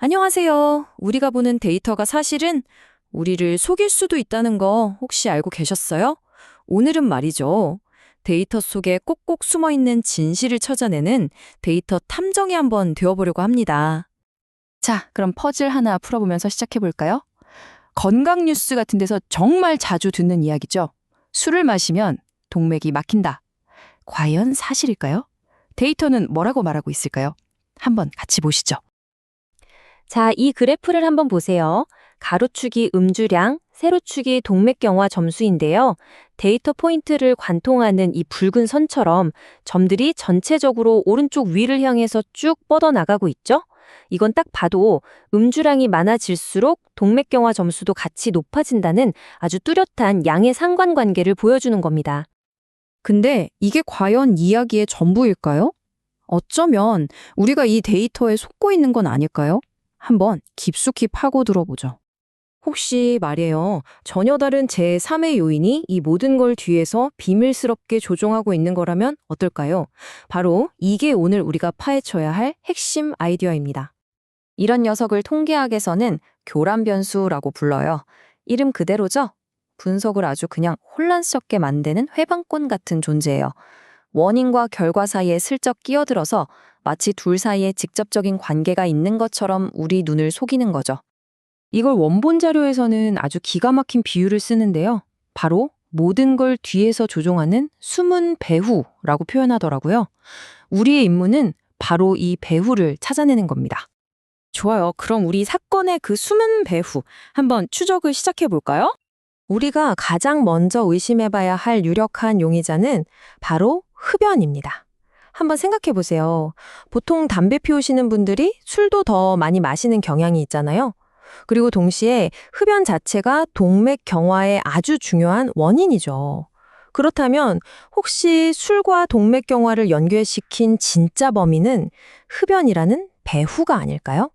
안녕하세요. 우리가 보는 데이터가 사실은 우리를 속일 수도 있다는 거 혹시 알고 계셨어요? 오늘은 말이죠. 데이터 속에 꼭꼭 숨어 있는 진실을 찾아내는 데이터 탐정이 한번 되어보려고 합니다. 자, 그럼 퍼즐 하나 풀어보면서 시작해볼까요? 건강 뉴스 같은 데서 정말 자주 듣는 이야기죠. 술을 마시면 동맥이 막힌다. 과연 사실일까요? 데이터는 뭐라고 말하고 있을까요? 한번 같이 보시죠. 자, 이 그래프를 한번 보세요. 가로축이 음주량, 세로축이 동맥경화 점수인데요. 데이터 포인트를 관통하는 이 붉은 선처럼 점들이 전체적으로 오른쪽 위를 향해서 쭉 뻗어나가고 있죠? 이건 딱 봐도 음주량이 많아질수록 동맥경화 점수도 같이 높아진다는 아주 뚜렷한 양의 상관관계를 보여주는 겁니다. 근데 이게 과연 이야기의 전부일까요? 어쩌면 우리가 이 데이터에 속고 있는 건 아닐까요? 한번 깊숙이 파고 들어보죠. 혹시 말이에요. 전혀 다른 제3의 요인이 이 모든 걸 뒤에서 비밀스럽게 조종하고 있는 거라면 어떨까요? 바로 이게 오늘 우리가 파헤쳐야 할 핵심 아이디어입니다. 이런 녀석을 통계학에서는 교란 변수라고 불러요. 이름 그대로죠? 분석을 아주 그냥 혼란스럽게 만드는 회방권 같은 존재예요. 원인과 결과 사이에 슬쩍 끼어들어서 마치 둘 사이에 직접적인 관계가 있는 것처럼 우리 눈을 속이는 거죠. 이걸 원본 자료에서는 아주 기가 막힌 비유를 쓰는데요. 바로 모든 걸 뒤에서 조종하는 숨은 배후라고 표현하더라고요. 우리의 임무는 바로 이 배후를 찾아내는 겁니다. 좋아요. 그럼 우리 사건의 그 숨은 배후 한번 추적을 시작해 볼까요? 우리가 가장 먼저 의심해봐야 할 유력한 용의자는 바로 흡연입니다. 한번 생각해 보세요. 보통 담배 피우시는 분들이 술도 더 많이 마시는 경향이 있잖아요. 그리고 동시에 흡연 자체가 동맥 경화의 아주 중요한 원인이죠. 그렇다면 혹시 술과 동맥 경화를 연결시킨 진짜 범인은 흡연이라는 배후가 아닐까요?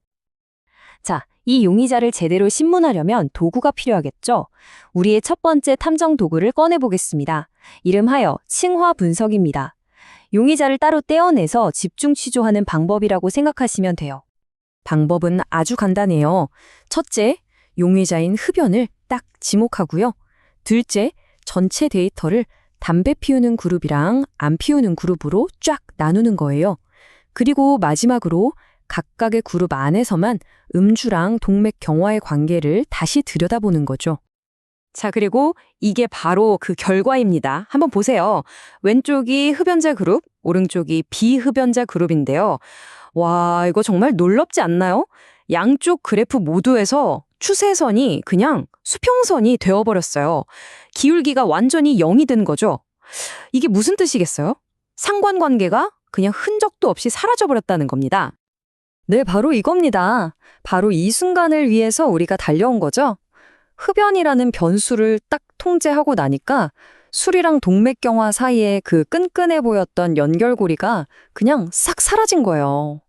자, 이 용의자를 제대로 신문하려면 도구가 필요하겠죠? 우리의 첫 번째 탐정 도구를 꺼내보겠습니다. 이름하여 층화 분석입니다. 용의자를 따로 떼어내서 집중 취조하는 방법이라고 생각하시면 돼요. 방법은 아주 간단해요. 첫째, 용의자인 흡연을 딱 지목하고요. 둘째, 전체 데이터를 담배 피우는 그룹이랑 안 피우는 그룹으로 쫙 나누는 거예요. 그리고 마지막으로 각각의 그룹 안에서만 음주랑 동맥 경화의 관계를 다시 들여다보는 거죠. 자, 그리고 이게 바로 그 결과입니다. 한번 보세요. 왼쪽이 흡연자 그룹, 오른쪽이 비흡연자 그룹인데요. 와, 이거 정말 놀랍지 않나요? 양쪽 그래프 모두에서 추세선이 그냥 수평선이 되어버렸어요. 기울기가 완전히 0이 된 거죠. 이게 무슨 뜻이겠어요? 상관관계가 그냥 흔적도 없이 사라져버렸다는 겁니다. 네, 바로 이겁니다. 바로 이 순간을 위해서 우리가 달려온 거죠. 흡연이라는 변수를 딱 통제하고 나니까 술이랑 동맥경화 사이에 그 끈끈해 보였던 연결고리가 그냥 싹 사라진 거예요.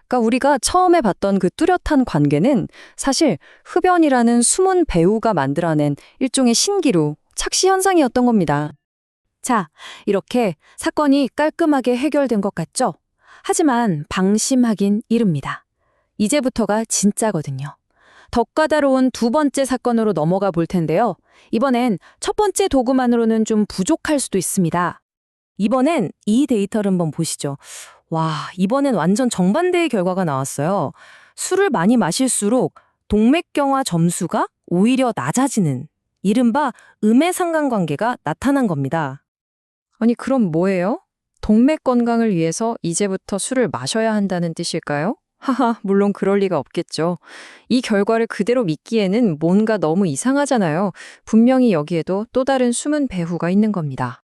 그러니까 우리가 처음에 봤던 그 뚜렷한 관계는 사실 흡연이라는 숨은 배후가 만들어낸 일종의 신기루, 착시 현상이었던 겁니다. 자, 이렇게 사건이 깔끔하게 해결된 것 같죠? 하지만 방심하긴 이릅니다. 이제부터가 진짜거든요. 더 까다로운 두 번째 사건으로 넘어가 볼 텐데요. 이번엔 첫 번째 도구만으로는 좀 부족할 수도 있습니다. 이번엔 이 데이터를 한번 보시죠. 와, 이번엔 완전 정반대의 결과가 나왔어요. 술을 많이 마실수록 동맥경화 점수가 오히려 낮아지는 이른바 음의 상관관계가 나타난 겁니다. 아니, 그럼 뭐예요? 동맥 건강을 위해서 이제부터 술을 마셔야 한다는 뜻일까요? 하하, 물론 그럴 리가 없겠죠. 이 결과를 그대로 믿기에는 뭔가 너무 이상하잖아요. 분명히 여기에도 또 다른 숨은 배후가 있는 겁니다.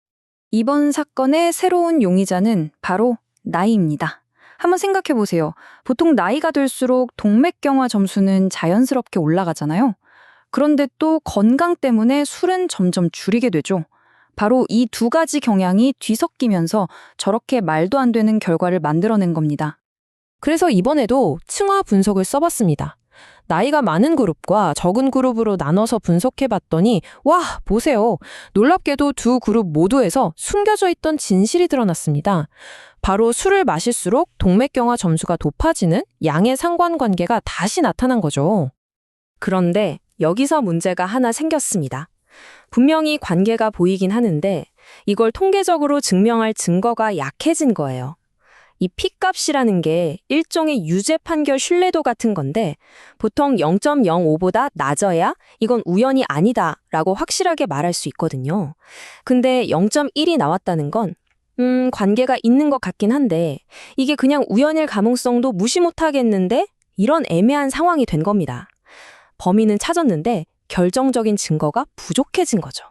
이번 사건의 새로운 용의자는 바로 나이입니다. 한번 생각해 보세요. 보통 나이가 들수록 동맥경화 점수는 자연스럽게 올라가잖아요. 그런데 또 건강 때문에 술은 점점 줄이게 되죠. 바로 이 두 가지 경향이 뒤섞이면서 저렇게 말도 안 되는 결과를 만들어낸 겁니다. 그래서 이번에도 층화 분석을 써봤습니다. 나이가 많은 그룹과 적은 그룹으로 나눠서 분석해봤더니 와, 보세요. 놀랍게도 두 그룹 모두에서 숨겨져 있던 진실이 드러났습니다. 바로 술을 마실수록 동맥경화 점수가 높아지는 양의 상관관계가 다시 나타난 거죠. 그런데 여기서 문제가 하나 생겼습니다. 분명히 관계가 보이긴 하는데 이걸 통계적으로 증명할 증거가 약해진 거예요. 이 P값이라는 게 일종의 유죄 판결 신뢰도 같은 건데 보통 0.05보다 낮아야 이건 우연이 아니다라고 확실하게 말할 수 있거든요. 근데 0.1이 나왔다는 건 관계가 있는 것 같긴 한데 이게 그냥 우연일 가능성도 무시 못하겠는데 이런 애매한 상황이 된 겁니다. 범인은 찾았는데 결정적인 증거가 부족해진 거죠.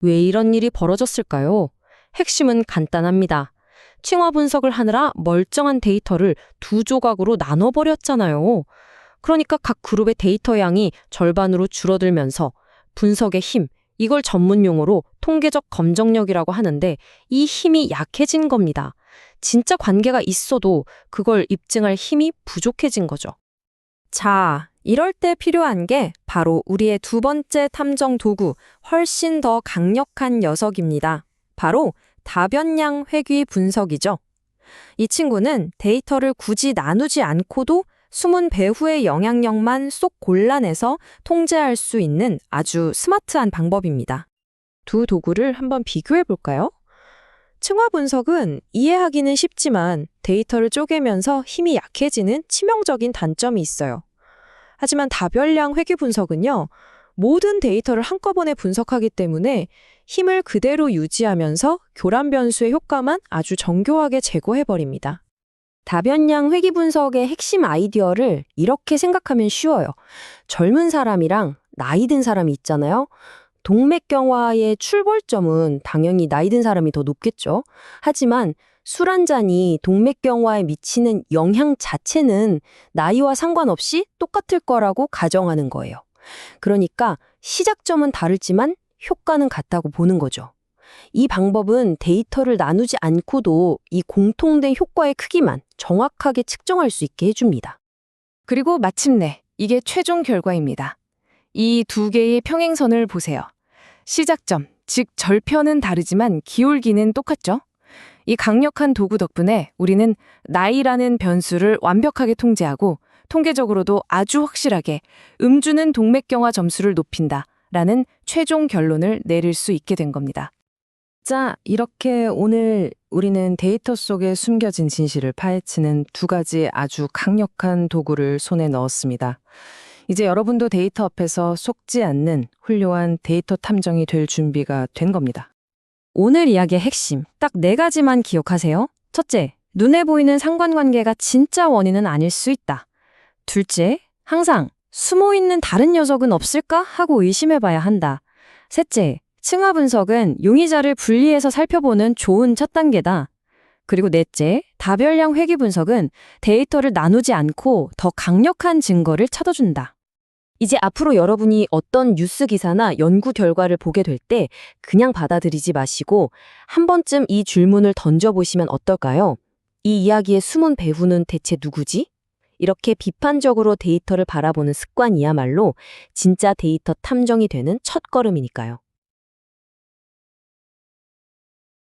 왜 이런 일이 벌어졌을까요? 핵심은 간단합니다. 층화 분석을 하느라 멀쩡한 데이터를 두 조각으로 나눠버렸잖아요. 그러니까 각 그룹의 데이터 양이 절반으로 줄어들면서 분석의 힘, 이걸 전문 용어로 통계적 검정력이라고 하는데 이 힘이 약해진 겁니다. 진짜 관계가 있어도 그걸 입증할 힘이 부족해진 거죠. 자, 이럴 때 필요한 게 바로 우리의 두 번째 탐정 도구, 훨씬 더 강력한 녀석입니다. 바로 다변량 회귀 분석이죠. 이 친구는 데이터를 굳이 나누지 않고도 숨은 배후의 영향력만 쏙 골라내서 통제할 수 있는 아주 스마트한 방법입니다. 두 도구를 한번 비교해 볼까요? 층화 분석은 이해하기는 쉽지만 데이터를 쪼개면서 힘이 약해지는 치명적인 단점이 있어요. 하지만 다변량 회귀 분석은요, 모든 데이터를 한꺼번에 분석하기 때문에 힘을 그대로 유지하면서 교란 변수의 효과만 아주 정교하게 제거해버립니다. 다변량 회귀 분석의 핵심 아이디어를 이렇게 생각하면 쉬워요. 젊은 사람이랑 나이 든 사람이 있잖아요. 동맥경화의 출발점은 당연히 나이 든 사람이 더 높겠죠. 하지만 술 한 잔이 동맥경화에 미치는 영향 자체는 나이와 상관없이 똑같을 거라고 가정하는 거예요. 그러니까 시작점은 다르지만 효과는 같다고 보는 거죠. 이 방법은 데이터를 나누지 않고도 이 공통된 효과의 크기만 정확하게 측정할 수 있게 해줍니다. 그리고 마침내 이게 최종 결과입니다. 이 두 개의 평행선을 보세요. 시작점, 즉 절편은 다르지만 기울기는 똑같죠? 이 강력한 도구 덕분에 우리는 나이라는 변수를 완벽하게 통제하고 통계적으로도 아주 확실하게 음주는 동맥경화 점수를 높인다라는 최종 결론을 내릴 수 있게 된 겁니다. 자, 이렇게 오늘 우리는 데이터 속에 숨겨진 진실을 파헤치는 두 가지 아주 강력한 도구를 손에 넣었습니다. 이제 여러분도 데이터 앞에서 속지 않는 훌륭한 데이터 탐정이 될 준비가 된 겁니다. 오늘 이야기의 핵심, 딱 4가지만 기억하세요. 첫째, 눈에 보이는 상관관계가 진짜 원인은 아닐 수 있다. 둘째, 항상 숨어있는 다른 녀석은 없을까 하고 의심해봐야 한다. 셋째, 층화 분석은 용의자를 분리해서 살펴보는 좋은 첫 단계다. 그리고 넷째, 다변량 회귀 분석은 데이터를 나누지 않고 더 강력한 증거를 찾아준다. 이제 앞으로 여러분이 어떤 뉴스 기사나 연구 결과를 보게 될 때 그냥 받아들이지 마시고 한 번쯤 이 질문을 던져보시면 어떨까요? 이 이야기의 숨은 배후는 대체 누구지? 이렇게 비판적으로 데이터를 바라보는 습관이야말로 진짜 데이터 탐정이 되는 첫걸음이니까요.